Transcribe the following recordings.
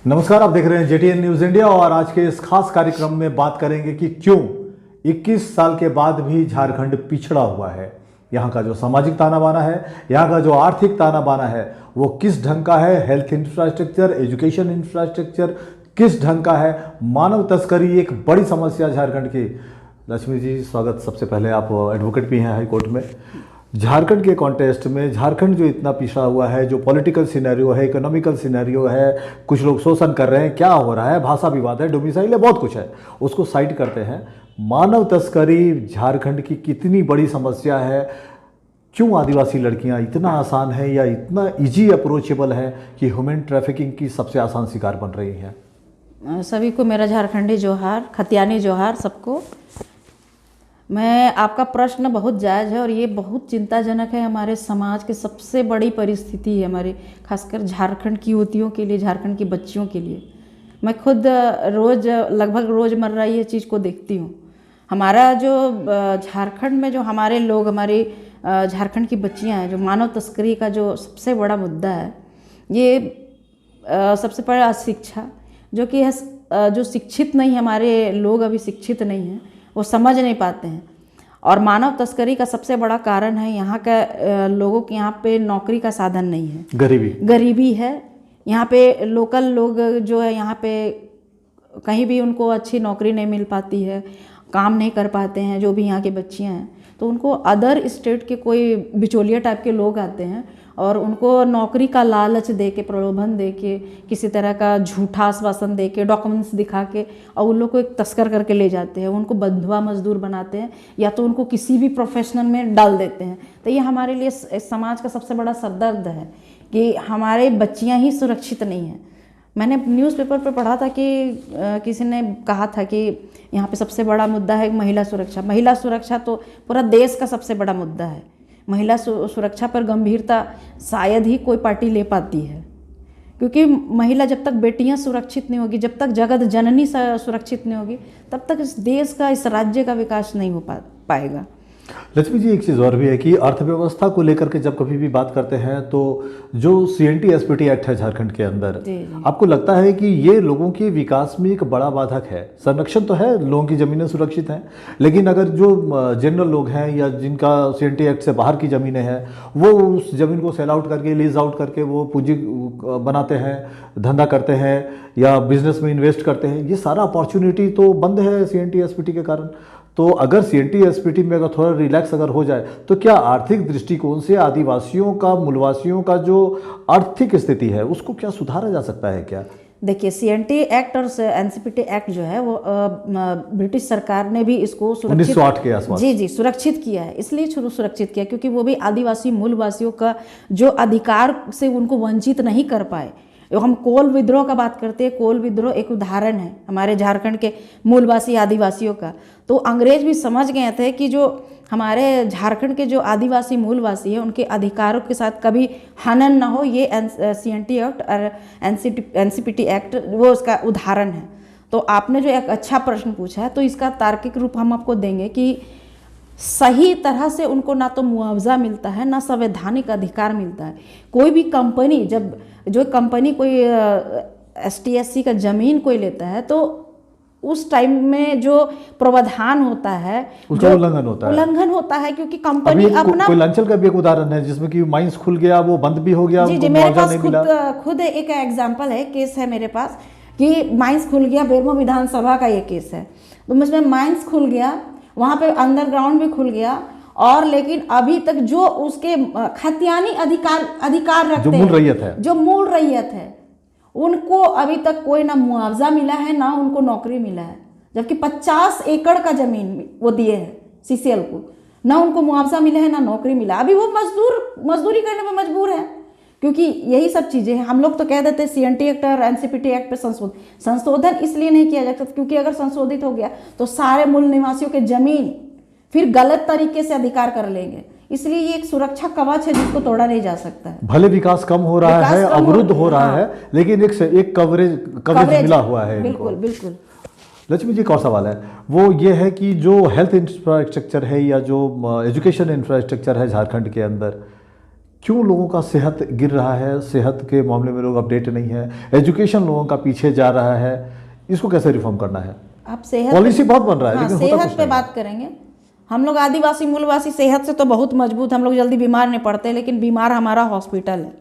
नमस्कार, आप देख रहे हैं जेटीएन न्यूज इंडिया और आज के इस खास कार्यक्रम में बात करेंगे कि क्यों 21 साल के बाद भी झारखंड पिछड़ा हुआ है। यहाँ का जो सामाजिक ताना बाना है, यहाँ का जो आर्थिक ताना बाना है, वो किस ढंग का है। हेल्थ इंफ्रास्ट्रक्चर, एजुकेशन इंफ्रास्ट्रक्चर किस ढंग का है। मानव तस्करी एक बड़ी समस्या झारखंड की। लक्ष्मी जी, स्वागत। सबसे पहले आप एडवोकेट भी हैं हाई कोर्ट में। झारखंड के कॉन्टेस्ट में झारखंड जो इतना पिछड़ा हुआ है, जो पॉलिटिकल सिनेरियो है, इकोनॉमिकल सिनेरियो है, कुछ लोग शोषण कर रहे हैं, क्या हो रहा है, भाषा विवाद है, डोमिसाइल है, बहुत कुछ है, उसको साइड करते हैं। मानव तस्करी झारखंड की कितनी बड़ी समस्या है। क्यों आदिवासी लड़कियां इतना आसान है या इतना इजी अप्रोचेबल है कि ह्यूमन ट्रैफिकिंग की सबसे आसान शिकार बन रही हैं। सभी को मेरा झारखंडी जोहार, खतियानी जोहार सबको। मैं आपका प्रश्न बहुत जायज़ है और ये बहुत चिंताजनक है। हमारे समाज की सबसे बड़ी परिस्थिति है, हमारे खासकर झारखंड की युवतियों के लिए, झारखंड की बच्चियों के लिए। मैं खुद लगभग रोज़मर्रा ये चीज़ को देखती हूँ। हमारा जो झारखंड में जो हमारे लोग, हमारी झारखंड की बच्चियाँ हैं, जो मानव तस्करी का जो सबसे बड़ा मुद्दा है, ये सबसे बड़ा शिक्षा, जो कि जो शिक्षित नहीं, हमारे लोग अभी शिक्षित नहीं हैं, वो समझ नहीं पाते हैं। और मानव तस्करी का सबसे बड़ा कारण है यहाँ का लोगों के यहाँ पे नौकरी का साधन नहीं है, गरीबी है। यहाँ पे लोकल लोग जो है, यहाँ पे कहीं भी उनको अच्छी नौकरी नहीं मिल पाती है, काम नहीं कर पाते हैं जो भी यहाँ की बच्चियाँ हैं। तो उनको अदर स्टेट के कोई बिचौलिया टाइप के लोग आते हैं और उनको नौकरी का लालच दे के, प्रलोभन दे के, किसी तरह का झूठा आश्वासन दे के, डॉक्यूमेंट्स दिखा के, और उन लोग को एक तस्कर करके ले जाते हैं। उनको बंधुआ मजदूर बनाते हैं या तो उनको किसी भी प्रोफेशनल में डाल देते हैं। तो ये हमारे लिए समाज का सबसे बड़ा सरदर्द है कि हमारे बच्चियाँ ही सुरक्षित नहीं हैं। मैंने न्यूज़पेपर पर पढ़ा था कि किसी ने कहा था कि यहाँ पे सबसे बड़ा मुद्दा है महिला सुरक्षा। महिला सुरक्षा तो पूरा देश का सबसे बड़ा मुद्दा है। महिला सुरक्षा पर गंभीरता शायद ही कोई पार्टी ले पाती है, क्योंकि महिला जब तक बेटियां सुरक्षित नहीं होगी, जब तक जगत जननी सुरक्षित नहीं होगी, तब तक इस देश का, इस राज्य का विकास नहीं हो पाएगा। लक्ष्मी जी, एक चीज़ और भी है कि अर्थव्यवस्था को लेकर के जब कभी भी बात करते हैं तो जो CNT SPT एक्ट है झारखंड के अंदर, आपको लगता है कि ये लोगों के विकास में एक बड़ा बाधक है? संरक्षण तो है, लोगों की ज़मीनें सुरक्षित हैं, लेकिन अगर जो जनरल लोग हैं या जिनका CNT एक्ट से बाहर की ज़मीनें हैं, वो उस ज़मीन को सेल आउट करके, लीज आउट करके वो पूंजी बनाते हैं, धंधा करते हैं या बिजनेस में इन्वेस्ट करते हैं। ये सारा अपॉर्चुनिटी तो बंद है CNT SPT के कारण। तो अगर CNT SPT में अगर थोड़ा रिलैक्स अगर हो जाए तो क्या आर्थिक दृष्टिकोण से आदिवासियों का, मूलवासियों का जो आर्थिक स्थिति है, उसको क्या सुधारा जा सकता है क्या? देखिए, CNT एक्ट और NCPT एक्ट जो है वो ब्रिटिश सरकार ने भी इसको सुरक्षित 1908 के आसपास जी सुरक्षित किया है। इसलिए सुरक्षित किया क्योंकि वो भी आदिवासी मूलवासियों का जो अधिकार से उनको वंचित नहीं कर पाए। हम कोल विद्रोह का बात करते हैं। कोल विद्रोह एक उदाहरण है हमारे झारखंड के मूलवासी आदिवासियों का। तो अंग्रेज भी समझ गए थे कि जो हमारे झारखंड के जो आदिवासी मूलवासी है, उनके अधिकारों के साथ कभी हनन ना हो। ये CNT एक्ट और NCPT एक्ट वो उसका उदाहरण है। तो आपने जो एक अच्छा प्रश्न पूछा है, तो इसका तार्किक रूप हम आपको देंगे कि सही तरह से उनको ना तो मुआवजा मिलता है, ना संवैधानिक अधिकार मिलता है। कोई भी कंपनी, जब जो कंपनी कोई ST SC का ज़मीन कोई लेता है, तो उस टाइम में जो प्रावधान होता है उसका उल्लंघन होता है क्योंकि कंपनी अपना कोयलांचल का भी एक उदाहरण है जिसमें कि माइंस खुल गया, वो बंद भी हो गया। जी, मेरे पास खुद एक एग्जाम्पल है, केस है मेरे पास कि माइंस खुल गया। बेरमो विधानसभा का ये केस है। तो उसमें माइंस खुल गया, वहाँ पे अंडरग्राउंड भी खुल गया, और लेकिन अभी तक जो उसके खतियानी अधिकार रखते हैं, जो मूल रैयत है, उनको अभी तक कोई ना मुआवजा मिला है, ना उनको नौकरी मिला है। जबकि 50 एकड़ का जमीन वो दिए हैं CCL को, ना उनको मुआवजा मिला है, ना नौकरी मिला। अभी वो मजदूरी करने में मजबूर है, क्योंकि यही सब चीज़ें हैं। हम लोग तो कह देते हैं CNT एक्ट और NCPT एक्ट पे संशोधन इसलिए नहीं किया जा सकता क्योंकि अगर संशोधित हो गया तो सारे मूल निवासियों के जमीन फिर गलत तरीके से अधिकार कर लेंगे। इसलिए ये एक सुरक्षा कवच है जिसको तोड़ा नहीं जा सकता है। भले विकास कम हो रहा है, अवरुद्ध हो रहा है, लेकिन एक कवरेज मिला हुआ है। बिल्कुल। लक्ष्मी जी, एक और सवाल है, वो ये है कि जो हेल्थ इंफ्रास्ट्रक्चर है या जो एजुकेशन इंफ्रास्ट्रक्चर है झारखंड के अंदर, क्यों लोगों का सेहत गिर रहा है, सेहत के मामले में लोग अपडेट नहीं है, एजुकेशन लोगों का पीछे जा रहा है, इसको कैसे रिफॉर्म करना है? आप सेहत पॉलिसी बहुत बन रहा है, हाँ, लेकिन होता सेहत कुछ पे नहीं। बात करेंगे। हम लोग आदिवासी मूलवासी सेहत से तो बहुत मजबूत, हम लोग जल्दी बीमार नहीं पड़ते, लेकिन बीमार हमारा हॉस्पिटल है,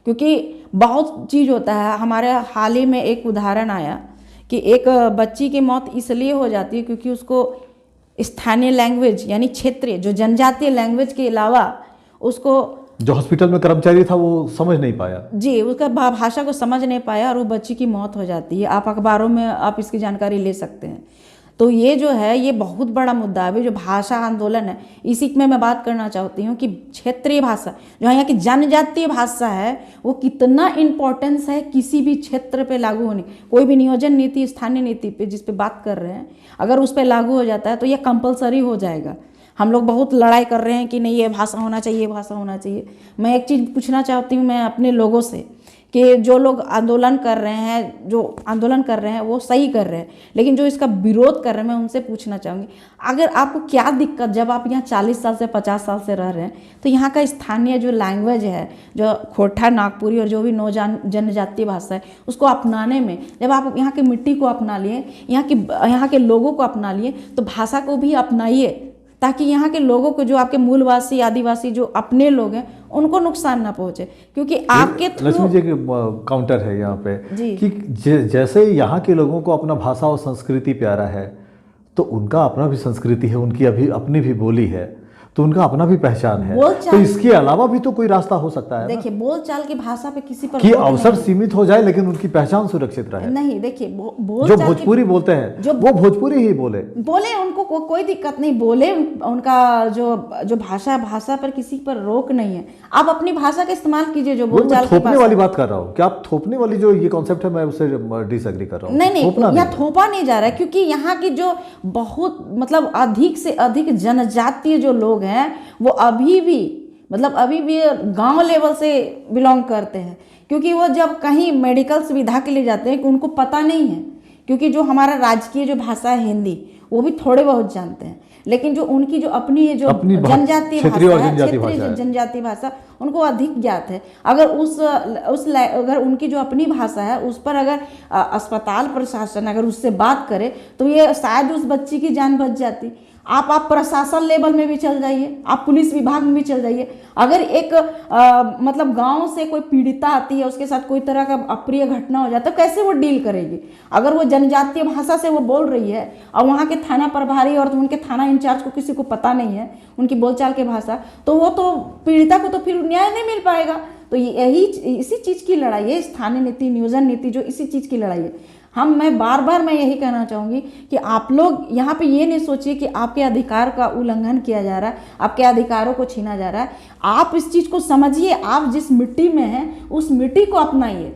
क्योंकि बहुत चीज़ होता है। हमारे हाल ही में एक उदाहरण आया कि एक बच्ची की मौत इसलिए हो जाती है क्योंकि उसको स्थानीय लैंग्वेज यानी क्षेत्रीय जो जनजातीय लैंग्वेज के अलावा उसको जो हॉस्पिटल में कर्मचारी था वो समझ नहीं पाया। जी उसका भाषा को समझ नहीं पाया और वो बच्ची की मौत हो जाती है। आप अखबारों में आप इसकी जानकारी ले सकते हैं। तो ये जो है ये बहुत बड़ा मुद्दा है। जो भाषा आंदोलन है इसी में मैं बात करना चाहती हूँ कि क्षेत्रीय भाषा जो यहाँ की जनजातीय भाषा है वो कितना इम्पोर्टेंस है किसी भी क्षेत्र पे लागू होने, कोई भी नियोजन नीति स्थानीय नीति पे जिस पे बात कर रहे हैं अगर उस पर लागू हो जाता है तो ये कंपलसरी हो जाएगा। हम लोग बहुत लड़ाई कर रहे हैं कि नहीं ये भाषा होना चाहिए, ये भाषा होना चाहिए। मैं एक चीज़ पूछना चाहती हूँ मैं अपने लोगों से कि जो लोग आंदोलन कर रहे हैं वो सही कर रहे हैं, लेकिन जो इसका विरोध कर रहे हैं मैं उनसे पूछना चाहूँगी अगर आपको क्या दिक्कत, जब आप यहाँ 40 साल से 50 साल से रह रहे हैं तो यहाँ का स्थानीय जो लैंग्वेज है जो खोरठा नागपुरी और जो भी जनजातीय भाषा है उसको अपनाने में, जब आप यहाँ की मिट्टी को अपना लिए, यहाँ के लोगों को अपना लिए तो भाषा को भी अपनाइए ताकि यहाँ के लोगों को जो आपके मूलवासी आदिवासी जो अपने लोग हैं उनको नुकसान ना पहुंचे। क्योंकि आपके लक्ष्मी जी की काउंटर है यहाँ पे कि जैसे यहाँ के लोगों को अपना भाषा और संस्कृति प्यारा है तो उनका अपना भी संस्कृति है, उनकी अभी अपनी भी बोली है, तो उनका अपना भी पहचान है। तो इसके अलावा भी तो कोई रास्ता हो सकता है। देखिए बोलचाल की भाषा पे किसी पर कि अवसर सीमित हो जाए लेकिन उनकी पहचान सुरक्षित रहे। नहीं देखिए जो भोजपुरी बोलते हैं वो भोजपुरी ही बोले उनको कोई दिक्कत नहीं, बोले उनका जो भाषा पर किसी पर रोक नहीं है। आप अपनी भाषा का इस्तेमाल कीजिए जो बोलचाल की थोपने वाली बात कर रहा हूँ। क्या आप थोपने वाली जो ये कॉन्सेप्ट है मैं उससे डिसएग्री कर रहा हूँ। नहीं यहाँ थोपा नहीं जा रहा है क्योंकि यहाँ की जो बहुत मतलब अधिक से अधिक जनजातीय जो लोग हैं वो अभी भी गांव लेवल से बिलोंग करते हैं। क्योंकि वो जब कहीं मेडिकल सुविधा के लिए जाते हैं कि उनको पता नहीं है, क्योंकि जो हमारा राजकीय जो भाषा है हिंदी वो भी थोड़े बहुत जानते हैं, लेकिन जो उनकी जो अपनी जनजातीय जनजातीय भाषा उनको अधिक ज्ञात है। अगर उनकी जो अपनी भाषा है उस पर अगर अस्पताल प्रशासन अगर उससे बात करे तो ये शायद उस बच्ची की जान बच जाती। आप प्रशासन लेवल में भी चल जाइए, आप पुलिस विभाग में भी चल जाइए। अगर एक मतलब गांव से कोई पीड़िता आती है उसके साथ कोई तरह का अप्रिय घटना हो जाता है तो कैसे वो डील करेगी? अगर वो जनजातीय भाषा से वो बोल रही है और वहाँ के थाना प्रभारी और उनके थाना इंचार्ज को किसी को पता नहीं है उनकी बोलचाल की भाषा, तो वो तो पीड़िता को तो फिर न्याय नहीं मिल पाएगा। तो इसी चीज़ की लड़ाई है, स्थानीय नीति नियोजन नीति जो इसी चीज़ की लड़ाई है। मैं बार यही कहना चाहूँगी कि आप लोग यहाँ पे ये नहीं सोचिए कि आपके अधिकार का उल्लंघन किया जा रहा है, आपके अधिकारों को छीना जा रहा है। आप इस चीज़ को समझिए, आप जिस मिट्टी में हैं उस मिट्टी को अपनाइए।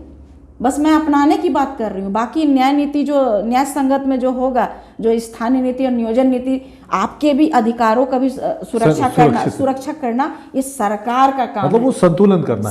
बस मैं अपनाने की बात कर रही हूँ। बाकी न्याय नीति जो न्याय संगत में जो होगा, जो स्थानीय नीति और नियोजन नीति आपके भी अधिकारों का भी सुरक्षा करना ये सरकार का काम मतलब वो संतुलन करना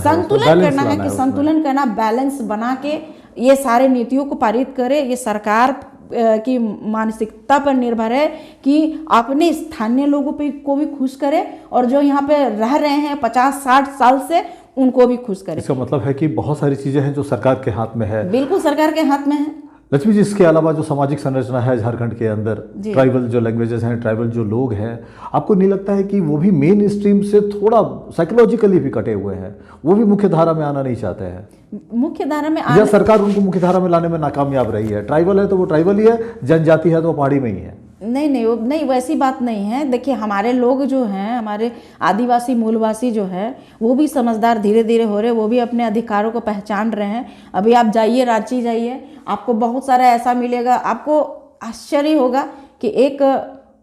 है कि संतुलन करना, बैलेंस बना के ये सारे नीतियों को पारित करे। ये सरकार की मानसिकता पर निर्भर है कि अपने स्थानीय लोगों पे को भी खुश करे और जो यहाँ पे रह रहे हैं 50-60 साल से उनको भी खुश करे। इसका मतलब है कि बहुत सारी चीजें हैं जो सरकार के हाथ में है। बिल्कुल सरकार के हाथ में है। लक्ष्मी जी, इसके अलावा जो सामाजिक संरचना है झारखंड के अंदर, ट्राइबल जो लैंग्वेजेस हैं, ट्राइबल जो लोग हैं, आपको नहीं लगता है कि वो भी मेन स्ट्रीम से थोड़ा साइकोलॉजिकली भी कटे हुए हैं? वो भी मुख्य धारा में आना नहीं चाहते हैं? मुख्य धारा में या सरकार उनको मुख्य धारा में लाने में नाकामयाब रही है? ट्राइबल है तो वो ट्राइबल ही है, जनजाति है तो वो पहाड़ी में ही है। नहीं वैसी बात नहीं है। देखिए हमारे लोग जो हैं, हमारे आदिवासी मूलवासी जो है वो भी समझदार धीरे धीरे हो रहे, वो भी अपने अधिकारों को पहचान रहे हैं। अभी आप जाइए रांची जाइए, आपको बहुत सारा ऐसा मिलेगा, आपको आश्चर्य होगा कि एक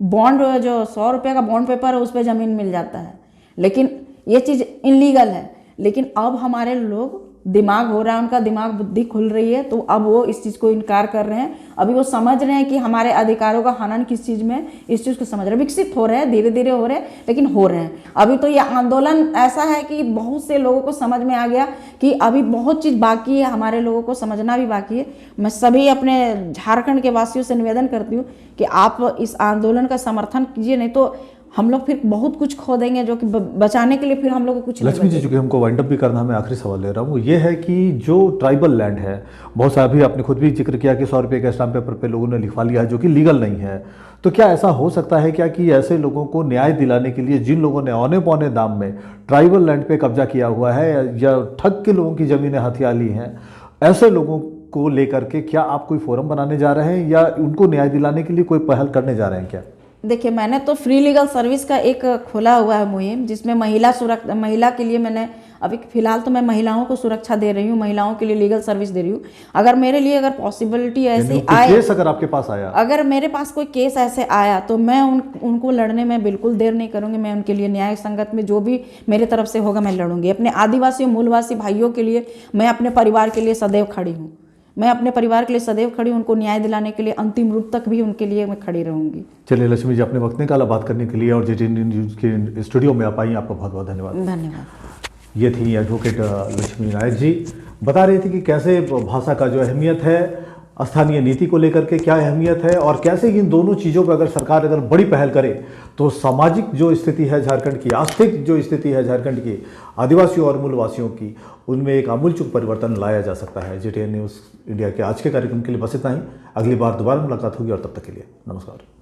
बॉन्ड जो 100 रुपये का बॉन्ड पेपर है उस पर ज़मीन मिल जाता है, लेकिन ये चीज़ इनलीगल है। लेकिन अब हमारे लोग दिमाग हो रहा है, उनका दिमाग बुद्धि खुल रही है, तो अब वो इस चीज़ को इनकार कर रहे हैं। अभी वो समझ रहे हैं कि हमारे अधिकारों का हनन किस चीज़ में, इस चीज़ को समझ रहे हैं। विकसित हो रहे हैं, धीरे धीरे हो रहे हैं, लेकिन हो रहे हैं। अभी तो ये आंदोलन ऐसा है कि बहुत से लोगों को समझ में आ गया कि अभी बहुत चीज़ बाकी है, हमारे लोगों को समझना भी बाकी है। मैं सभी अपने झारखंड के वासियों से निवेदन करती हूँ कि आप इस आंदोलन का समर्थन कीजिए, नहीं तो हम लोग फिर बहुत कुछ खो देंगे, जो कि बचाने के लिए फिर हम लोग को कुछ नहीं लक्ष्मी जी, बचेगा। चूंकि हमको वाइंड अप भी करना है, मैं आखिरी सवाल ले रहा हूँ, ये है कि जो ट्राइबल लैंड है, बहुत सारा अभी आपने खुद भी जिक्र किया कि 100 रुपये के स्टाम्प पेपर पे लोगों ने लिखवा लिया है, जो कि लीगल नहीं है। तो क्या ऐसा हो सकता है क्या कि ऐसे लोगों को न्याय दिलाने के लिए, जिन लोगों ने औने पौने दाम में ट्राइबल लैंड पे कब्जा किया हुआ है या ठग के लोगों की ज़मीनें हथिया ली हैं, ऐसे लोगों को लेकर के क्या आप कोई फोरम बनाने जा रहे हैं या उनको न्याय दिलाने के लिए कोई पहल करने जा रहे हैं क्या? देखिए, मैंने तो फ्री लीगल सर्विस का एक खोला हुआ है मुहिम, जिसमें महिला के लिए मैंने अभी फिलहाल तो मैं महिलाओं को सुरक्षा दे रही हूँ, महिलाओं के लिए लीगल सर्विस दे रही हूँ। अगर मेरे लिए अगर पॉसिबिलिटी ऐसी यानी कोई आए, केस अगर आपके पास आया, अगर मेरे पास कोई केस ऐसे आया, तो मैं उनको लड़ने में बिल्कुल देर नहीं करूँगी। मैं उनके लिए न्याय संगत में जो भी मेरे तरफ से होगा मैं लड़ूंगी। अपने आदिवासी मूलवासी भाइयों के लिए, मैं अपने परिवार के लिए सदैव खड़ी हूँ। मैं अपने परिवार के लिए सदैव खड़ी हूँ, उनको न्याय दिलाने के लिए अंतिम रूप तक भी उनके लिए मैं खड़ी रहूंगी। चलिए लक्ष्मी जी, अपने वक्त निकाला बात करने के लिए और JT न्यूज़ के स्टूडियो में आप आई, आपका बहुत बहुत धन्यवाद। धन्यवाद। ये थी एडवोकेट लक्ष्मी नायक जी, बता रही थी कि कैसे भाषा का जो अहमियत है, स्थानीय नीति को लेकर के क्या अहमियत है और कैसे इन दोनों चीज़ों पर अगर सरकार अगर बड़ी पहल करे तो सामाजिक जो स्थिति है झारखंड की, आर्थिक जो स्थिति है झारखंड की, आदिवासियों और मूलवासियों की, उनमें एक आमूलचूल परिवर्तन लाया जा सकता है। JT न्यूज़ इंडिया के आज के कार्यक्रम के लिए बस इतना ही। अगली बार दोबारा मुलाकात होगी और तब तक के लिए नमस्कार।